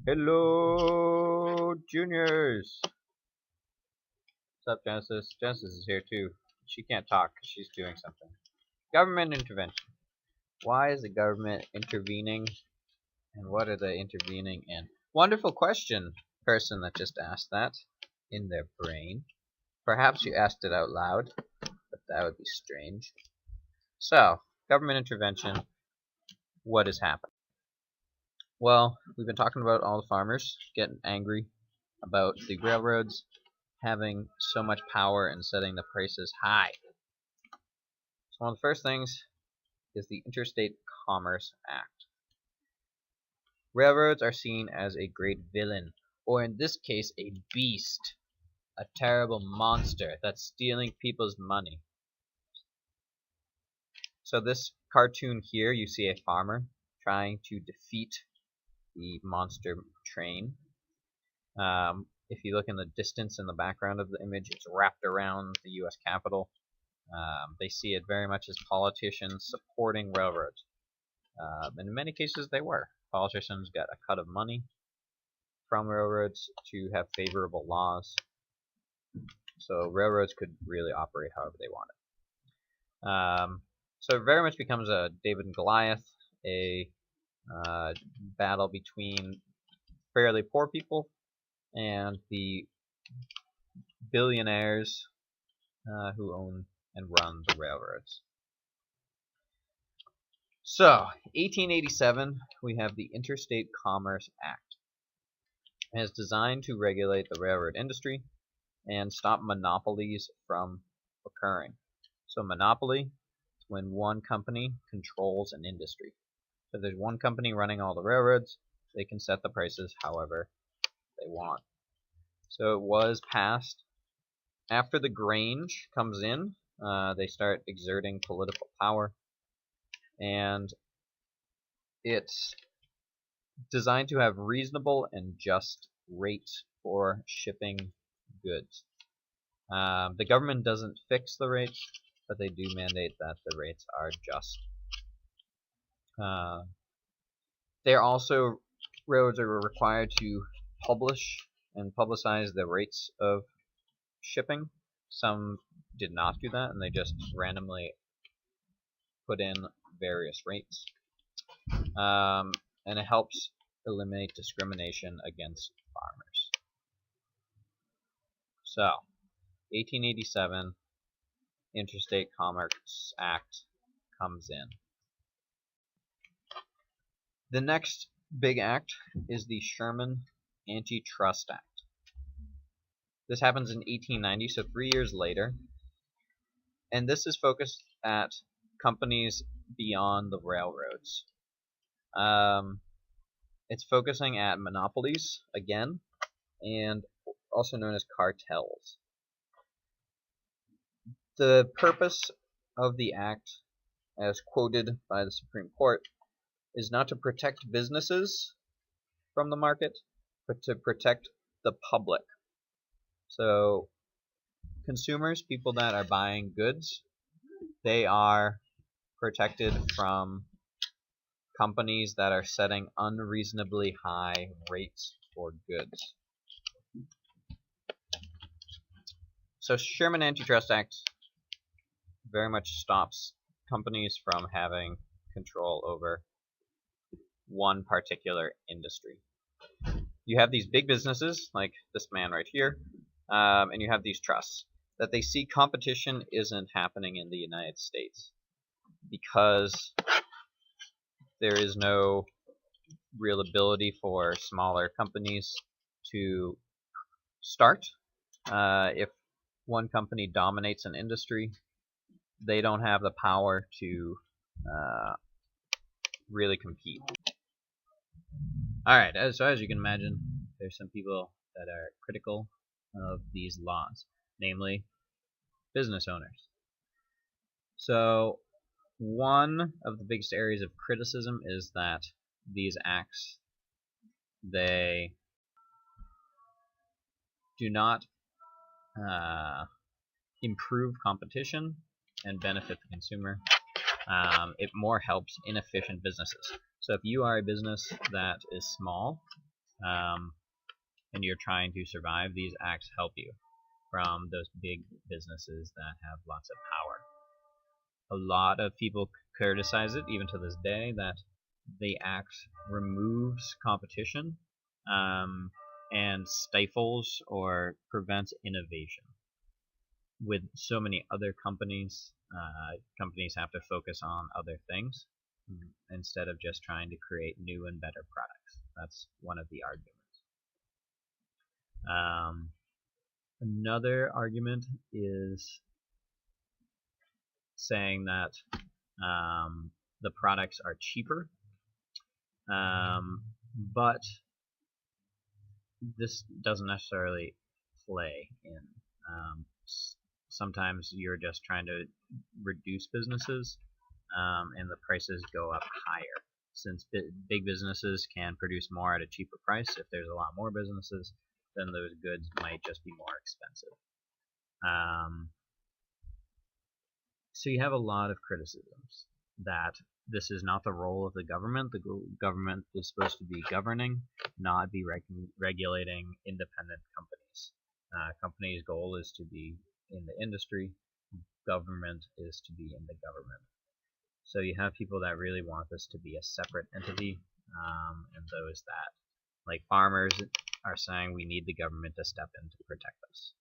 Hello, juniors. What's up, Genesis? Genesis is here too. She can't talk 'cause she's doing something. Government intervention. Why is the government intervening, and what are they intervening in? Wonderful question, person that just asked that in their brain. Perhaps you asked it out loud, but that would be strange. So, government intervention. What is happening? Well, we've been talking about all the farmers getting angry about the railroads having so much power and setting the prices high. So one of the first things is the Interstate Commerce Act. Railroads are seen as a great villain, or in this case a beast, a terrible monster that's stealing people's money. So this cartoon here, you see a farmer trying to defeat the monster train. If you look in the distance in the background of the image, it's wrapped around the U.S. Capitol. They see it very much as politicians supporting railroads. And in many cases they were. Politicians got a cut of money from railroads to have favorable laws. So railroads could really operate however they wanted. So it very much becomes a David and Goliath, a battle between fairly poor people and the billionaires who own and run the railroads. So, 1887, we have the Interstate Commerce Act. It is designed to regulate the railroad industry and stop monopolies from occurring. So, monopoly, when one company controls an industry. So, if there's one company running all the railroads, they can set the prices however they want. So, it was passed. After the Grange comes in, they start exerting political power, and it's designed to have reasonable and just rates for shipping goods. The government doesn't fix the rates, but they do mandate that the rates are just. Railroads are required to publish and publicize the rates of shipping. Some did not do that, and they just randomly put in various rates. And it helps eliminate discrimination against farmers. So, 1887, Interstate Commerce Act comes in. The next big act is the Sherman Antitrust Act. This happens in 1890, so 3 years later. And this is focused at companies beyond the railroads. It's focusing at monopolies, again, and also known as cartels. The purpose of the act, as quoted by the Supreme Court, is not to protect businesses from the market, but to protect the public. So consumers, people that are buying goods, they are protected from companies that are setting unreasonably high rates for goods. So Sherman Antitrust Act very much stops companies from having control over one particular industry. You have these big businesses, like this man right here, and you have these trusts, that they see competition isn't happening in the United States because there is no real ability for smaller companies to start. If one company dominates an industry, they don't have the power to really compete. Alright, so as you can imagine, there's some people that are critical of these laws, namely business owners. So one of the biggest areas of criticism is that these acts, they do not improve competition and benefit the consumer. It more helps inefficient businesses. So if you are a business that is small and you're trying to survive, these acts help you from those big businesses that have lots of power. A lot of people criticize it, even to this day, that the act removes competition and stifles or prevents innovation. With so many other companies, companies have to focus on other things instead of just trying to create new and better products. That's one of the arguments. Another argument is saying that the products are cheaper, but this doesn't necessarily play in. Sometimes you're just trying to reduce businesses, and the prices go up higher. Since big businesses can produce more at a cheaper price, if there's a lot more businesses, then those goods might just be more expensive. So you have a lot of criticisms that this is not the role of the government. The government is supposed to be governing, not be regulating independent companies. Companies' goal is to be in the industry. Government is to be in the government. So you have people that really want this to be a separate entity, and those that, like farmers, are saying we need the government to step in to protect us.